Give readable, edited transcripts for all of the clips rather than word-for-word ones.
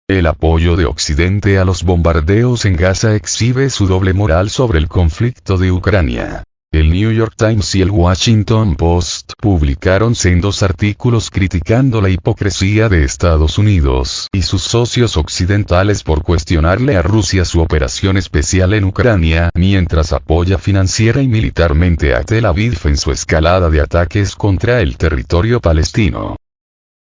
El apoyo de Occidente a los bombardeos en Gaza exhibe su doble moral sobre el conflicto de Ucrania. El New York Times y el Washington Post publicaron sendos artículos criticando la hipocresía de Estados Unidos y sus socios occidentales por cuestionarle a Rusia su operación especial en Ucrania, mientras apoya financiera y militarmente a Tel Aviv en su escalada de ataques contra el territorio palestino.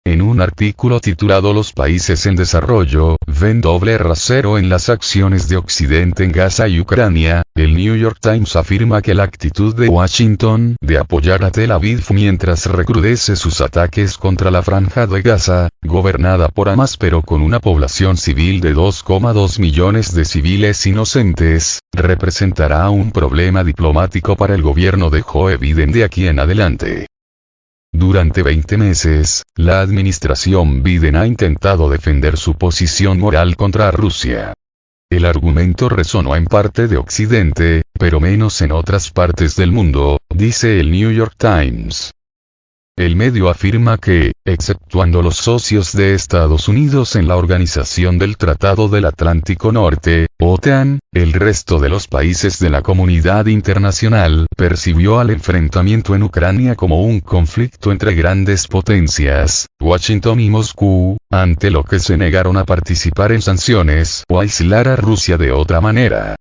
En un artículo titulado Los países en desarrollo, ven doble rasero en las acciones de Occidente en Gaza y Ucrania, el New York Times afirma que la actitud de Washington de apoyar a Tel Aviv mientras recrudece sus ataques contra la franja de Gaza, gobernada por Hamas pero con una población civil de 2,2 millones de civiles inocentes, representará un problema diplomático para el gobierno de Joe Biden de aquí en adelante. Durante 20 meses, la administración Biden ha intentado defender su posición moral contra Rusia. El argumento resonó en parte de Occidente, pero menos en otras partes del mundo, dice el New York Times. El medio afirma que, exceptuando los socios de Estados Unidos en la Organización del Tratado del Atlántico Norte, OTAN, el resto de los países de la comunidad internacional percibió al enfrentamiento en Ucrania como un conflicto entre grandes potencias, Washington y Moscú, ante lo que se negaron a participar en sanciones o aislar a Rusia de otra manera.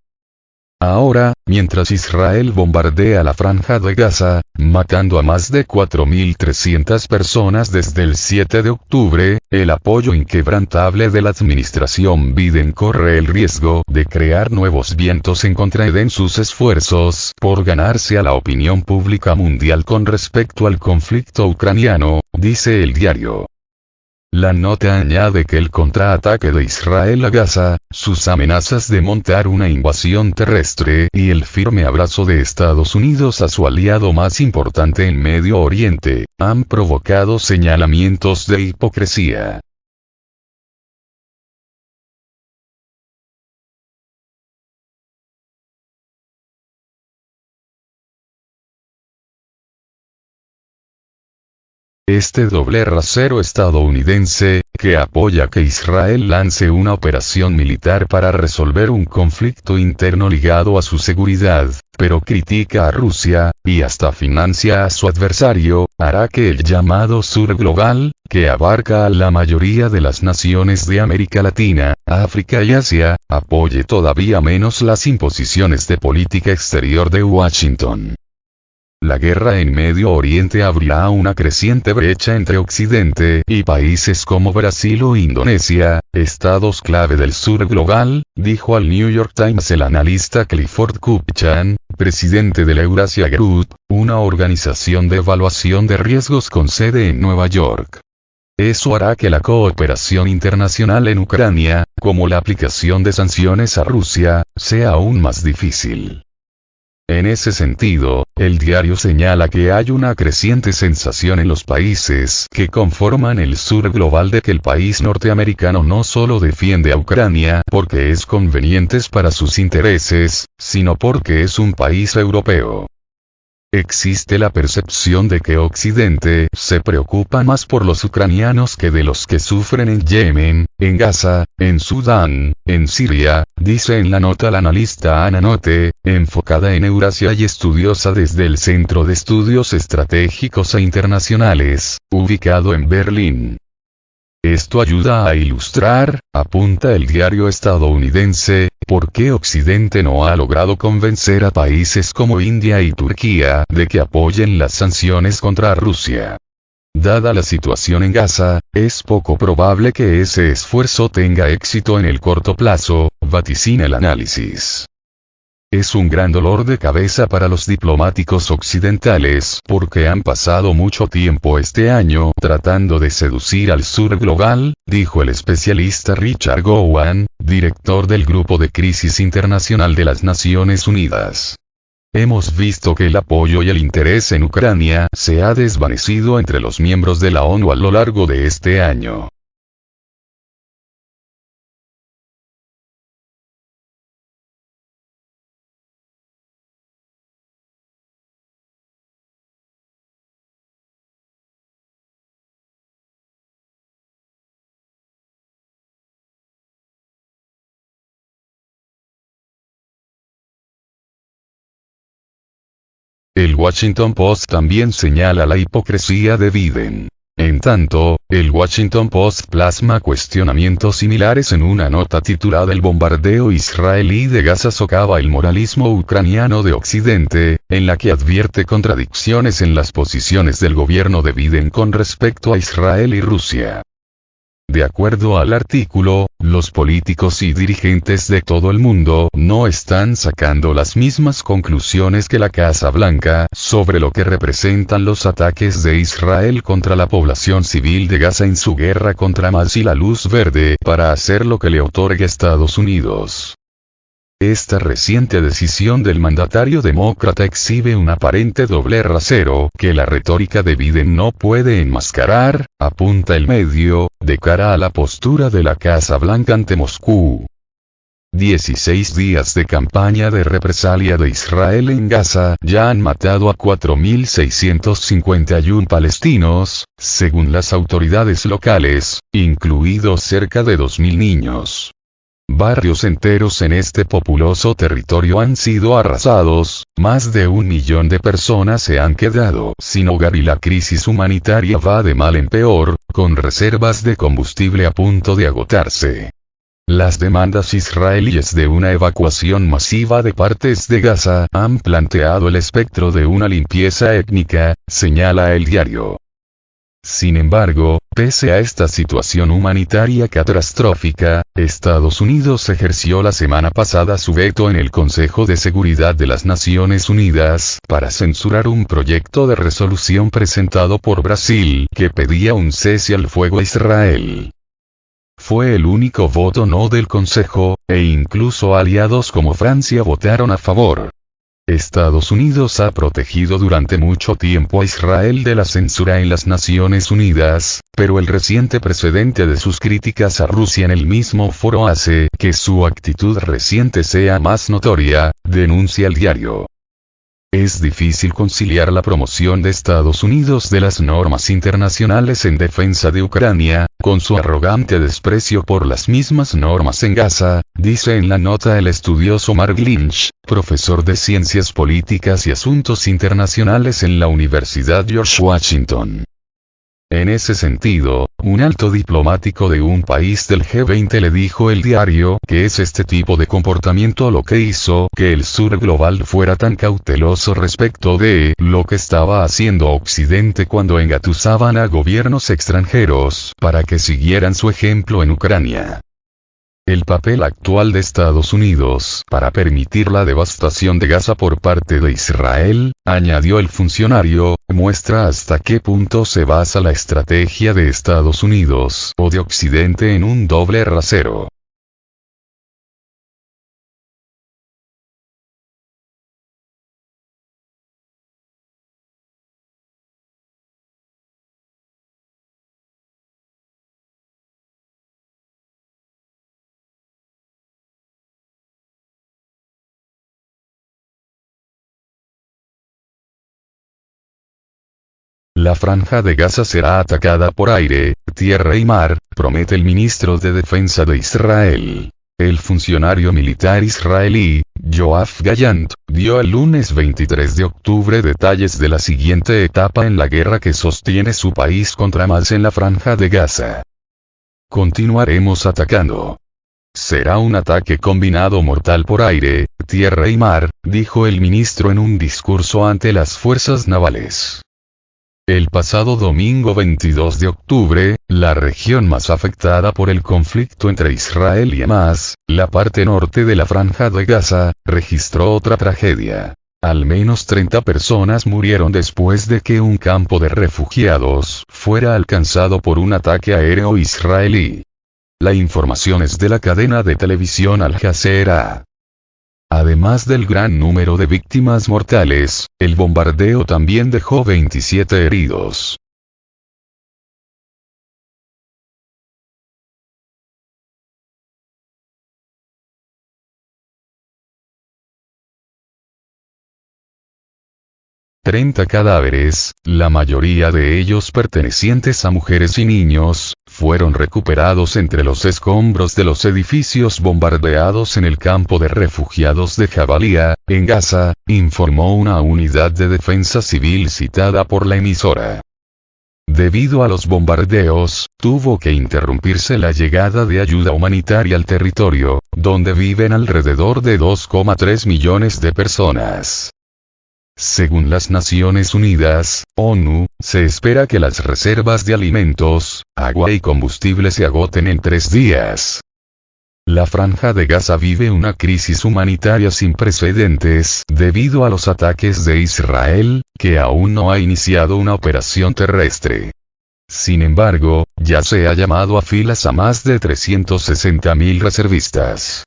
Ahora, mientras Israel bombardea la franja de Gaza, matando a más de 4.300 personas desde el 7 de octubre, el apoyo inquebrantable de la administración Biden corre el riesgo de crear nuevos vientos en contra de sus esfuerzos por ganarse a la opinión pública mundial con respecto al conflicto ucraniano, dice el diario. La nota añade que el contraataque de Israel a Gaza, sus amenazas de montar una invasión terrestre y el firme abrazo de Estados Unidos a su aliado más importante en Medio Oriente, han provocado señalamientos de hipocresía. Este doble rasero estadounidense, que apoya que Israel lance una operación militar para resolver un conflicto interno ligado a su seguridad, pero critica a Rusia, y hasta financia a su adversario, hará que el llamado Sur global, que abarca a la mayoría de las naciones de América Latina, África y Asia, apoye todavía menos las imposiciones de política exterior de Washington. La guerra en Medio Oriente abrirá una creciente brecha entre Occidente y países como Brasil o Indonesia, estados clave del sur global, dijo al New York Times el analista Clifford Kupchan, presidente de la Eurasia Group, una organización de evaluación de riesgos con sede en Nueva York. Eso hará que la cooperación internacional en Ucrania, como la aplicación de sanciones a Rusia, sea aún más difícil. En ese sentido, el diario señala que hay una creciente sensación en los países que conforman el sur global de que el país norteamericano no solo defiende a Ucrania porque es conveniente para sus intereses, sino porque es un país europeo. Existe la percepción de que Occidente se preocupa más por los ucranianos que de los que sufren en Yemen, en Gaza, en Sudán, en Siria, dice en la nota la analista Ana Notte, enfocada en Eurasia y estudiosa desde el Centro de Estudios Estratégicos e Internacionales, ubicado en Berlín. Esto ayuda a ilustrar, apunta el diario estadounidense, por qué Occidente no ha logrado convencer a países como India y Turquía de que apoyen las sanciones contra Rusia. Dada la situación en Gaza, es poco probable que ese esfuerzo tenga éxito en el corto plazo, vaticina el análisis. Es un gran dolor de cabeza para los diplomáticos occidentales porque han pasado mucho tiempo este año tratando de seducir al sur global, dijo el especialista Richard Gowan, director del Grupo de Crisis Internacional de las Naciones Unidas. Hemos visto que el apoyo y el interés en Ucrania se ha desvanecido entre los miembros de la ONU a lo largo de este año. El Washington Post también señala la hipocresía de Biden. En tanto, el Washington Post plasma cuestionamientos similares en una nota titulada "El bombardeo israelí de Gaza socava el moralismo ucraniano de Occidente", en la que advierte contradicciones en las posiciones del gobierno de Biden con respecto a Israel y Rusia. De acuerdo al artículo, los políticos y dirigentes de todo el mundo no están sacando las mismas conclusiones que la Casa Blanca sobre lo que representan los ataques de Israel contra la población civil de Gaza en su guerra contra Hamas y la luz verde para hacer lo que le otorga Estados Unidos. Esta reciente decisión del mandatario demócrata exhibe un aparente doble rasero que la retórica de Biden no puede enmascarar, apunta el medio, de cara a la postura de la Casa Blanca ante Moscú. 16 días de campaña de represalia de Israel en Gaza ya han matado a 4.651 palestinos, según las autoridades locales, incluidos cerca de 2.000 niños. Barrios enteros en este populoso territorio han sido arrasados, más de 1 millón de personas se han quedado sin hogar y la crisis humanitaria va de mal en peor, con reservas de combustible a punto de agotarse. Las demandas israelíes de una evacuación masiva de partes de Gaza han planteado el espectro de una limpieza étnica, señala el diario. Sin embargo, pese a esta situación humanitaria catastrófica, Estados Unidos ejerció la semana pasada su veto en el Consejo de Seguridad de las Naciones Unidas para censurar un proyecto de resolución presentado por Brasil que pedía un cese al fuego a Israel. Fue el único voto no del Consejo, e incluso aliados como Francia votaron a favor. Estados Unidos ha protegido durante mucho tiempo a Israel de la censura en las Naciones Unidas, pero el reciente precedente de sus críticas a Rusia en el mismo foro hace que su actitud reciente sea más notoria, denuncia el diario. Es difícil conciliar la promoción de Estados Unidos de las normas internacionales en defensa de Ucrania, con su arrogante desprecio por las mismas normas en Gaza, dice en la nota el estudioso Mark Lynch, profesor de Ciencias Políticas y Asuntos Internacionales en la Universidad George Washington. En ese sentido, un alto diplomático de un país del G20 le dijo el diario que es este tipo de comportamiento lo que hizo que el sur global fuera tan cauteloso respecto de lo que estaba haciendo Occidente cuando engatusaban a gobiernos extranjeros para que siguieran su ejemplo en Ucrania. El papel actual de Estados Unidos para permitir la devastación de Gaza por parte de Israel, añadió el funcionario, muestra hasta qué punto se basa la estrategia de Estados Unidos o de Occidente en un doble rasero. La franja de Gaza será atacada por aire, tierra y mar, promete el ministro de Defensa de Israel. El funcionario militar israelí, Yoav Gallant, dio el lunes 23 de octubre detalles de la siguiente etapa en la guerra que sostiene su país contra Hamas en la franja de Gaza. Continuaremos atacando. Será un ataque combinado mortal por aire, tierra y mar, dijo el ministro en un discurso ante las fuerzas navales. El pasado domingo 22 de octubre, la región más afectada por el conflicto entre Israel y Hamas, la parte norte de la franja de Gaza, registró otra tragedia. Al menos 30 personas murieron después de que un campo de refugiados fuera alcanzado por un ataque aéreo israelí. La información es de la cadena de televisión Al Jazeera. Además del gran número de víctimas mortales, el bombardeo también dejó 27 heridos. 30 cadáveres, la mayoría de ellos pertenecientes a mujeres y niños, fueron recuperados entre los escombros de los edificios bombardeados en el campo de refugiados de Jabalia, en Gaza, informó una unidad de defensa civil citada por la emisora. Debido a los bombardeos, tuvo que interrumpirse la llegada de ayuda humanitaria al territorio, donde viven alrededor de 2,3 millones de personas. Según las Naciones Unidas, ONU, se espera que las reservas de alimentos, agua y combustible se agoten en 3 días. La Franja de Gaza vive una crisis humanitaria sin precedentes debido a los ataques de Israel, que aún no ha iniciado una operación terrestre. Sin embargo, ya se ha llamado a filas a más de 360.000 reservistas.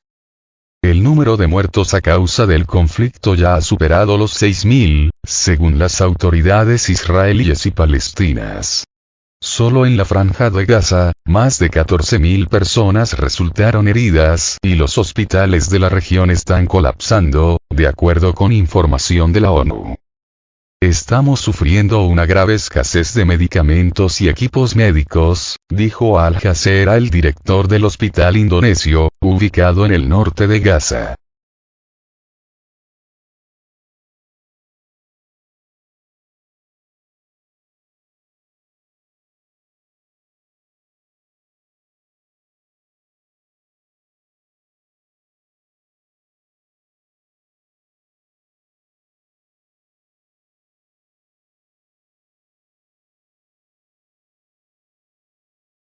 El número de muertos a causa del conflicto ya ha superado los 6.000, según las autoridades israelíes y palestinas. Solo en la Franja de Gaza, más de 14.000 personas resultaron heridas y los hospitales de la región están colapsando, de acuerdo con información de la ONU. Estamos sufriendo una grave escasez de medicamentos y equipos médicos, dijo a Al Jazeera el director del hospital indonesio, ubicado en el norte de Gaza.